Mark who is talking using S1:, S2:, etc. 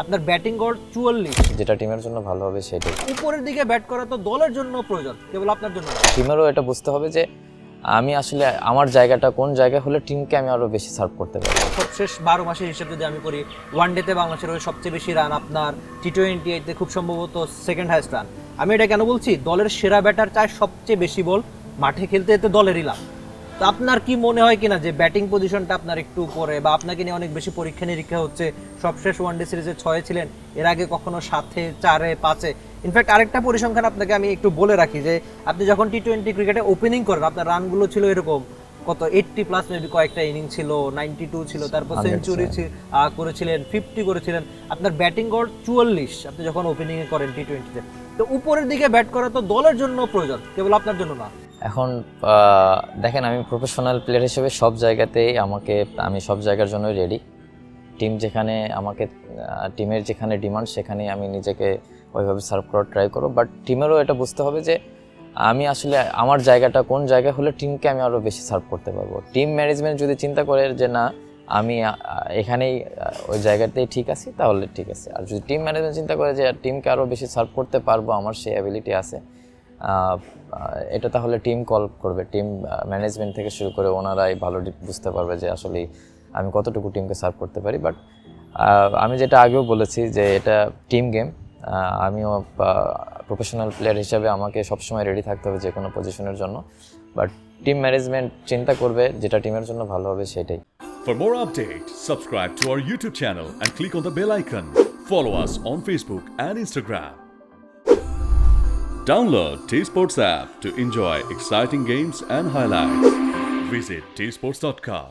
S1: আপনার ব্যাটিং গড় 44,
S2: যেটা টিমের জন্য ভালো হবে সেটাই।
S1: উপরের দিকে ব্যাট করা তো দলের জন্য প্রয়োজন, কেবল আপনার জন্য না।
S2: টিমেরও এটা বুঝতে হবে যে আমি আসলে আমার জায়গাটা কোন জায়গায় হলে টিমকে আমি আরো বেশি সার্ভ করতে পারবো।
S1: সবশেষ 12 মাসের হিসেব যদি আমি করি, ওয়ানডেতে বাংলাদেশের হয়ে সবচেয়ে বেশি রান আপনার, টি-20 খুব সম্ভবত সেকেন্ড হাইস্ট রান। আমি এটা কেন বলছি, দলের সেরা ব্যাটার চায় সবচেয়ে বেশি বল, মাঠে খেলতে যেতে দলেরই লাভ। তো আপনার কি মনে হয় কিনা যে ব্যাটিং পজিশনটা আপনার একটু উপরে, বা আপনাকে নিয়ে অনেক বেশি পরীক্ষা নিরীক্ষা হচ্ছে? সবশেষ ওয়ানডে সিরিজে 6-এ ছিলেন, এর আগে কখনো 7-এ, 4-এ, 5-এ। ইনফ্যাক্ট আরেকটা পরিসংখ্যান আপনাকে আমি একটু বলে রাখি যে আপনি যখন টি-20 ক্রিকেটে ওপেনিং করেন, আপনার রানগুলো ছিল এরকম কত 80 প্লাস, মেবি কয়েকটা ইনিং ছিল, 92 ছিল, তারপর সেঞ্চুরি করেছিলেন, 50 করেছিলেন। আপনার ব্যাটিং গড় 44 আপনি যখন ওপেনিং এ করেন টি-20-তে। তো উপরের দিকে ব্যাট করা তো দলের জন্য প্রয়োজন, কেবল আপনার জন্য না।
S2: এখন দেখেন, আমি প্রফেশনাল প্লেয়ার হিসেবে সব জায়গাতেই আমি সব জায়গার জন্য রেডি। টিম যেখানে আমাকে টিমের যেখানে ডিমান্ড সেখানেই আমি নিজেকে ওইভাবে সার্ভ করার ট্রাই করব। বাট টিমেরও এটা বুঝতে হবে যে আমি আসলে আমার জায়গাটা কোন জায়গায় হলে টিমকে আমি আরও বেশি সার্ভ করতে পারবো। টিম ম্যানেজমেন্ট যদি চিন্তা করে যে না আমি এখানেই ওই জায়গাতেই ঠিক আছি, তাহলে ঠিক আছে। আর যদি টিম ম্যানেজমেন্ট চিন্তা করে যে টিমকে আরও বেশি সার্ভ করতে পারবো, আমার সেই অ্যাবিলিটি আছে, এটা তাহলে টিম কল করবে। টিম ম্যানেজমেন্ট থেকে শুরু করে ওনারাই ভালো বুঝতে পারবে যে আসলে আমি কতটুকু টিমকে সার্ভ করতে পারি। বাট আমি যেটা আগেও বলেছি যে এটা টিম গেম। আমিও প্রফেশনাল প্লেয়ার হিসেবে আমাকে সবসময় রেডি থাকতে হবে যে কোনো পজিশনের জন্য। বাট টিম ম্যানেজমেন্ট চিন্তা করবে যেটা টিমের জন্য ভালো হবে সেটাই।
S3: For more updates, subscribe to our YouTube channel and click on the bell icon. Follow us on Facebook and Instagram. Download T-Sports app to enjoy exciting games and highlights. Visit tsports.com.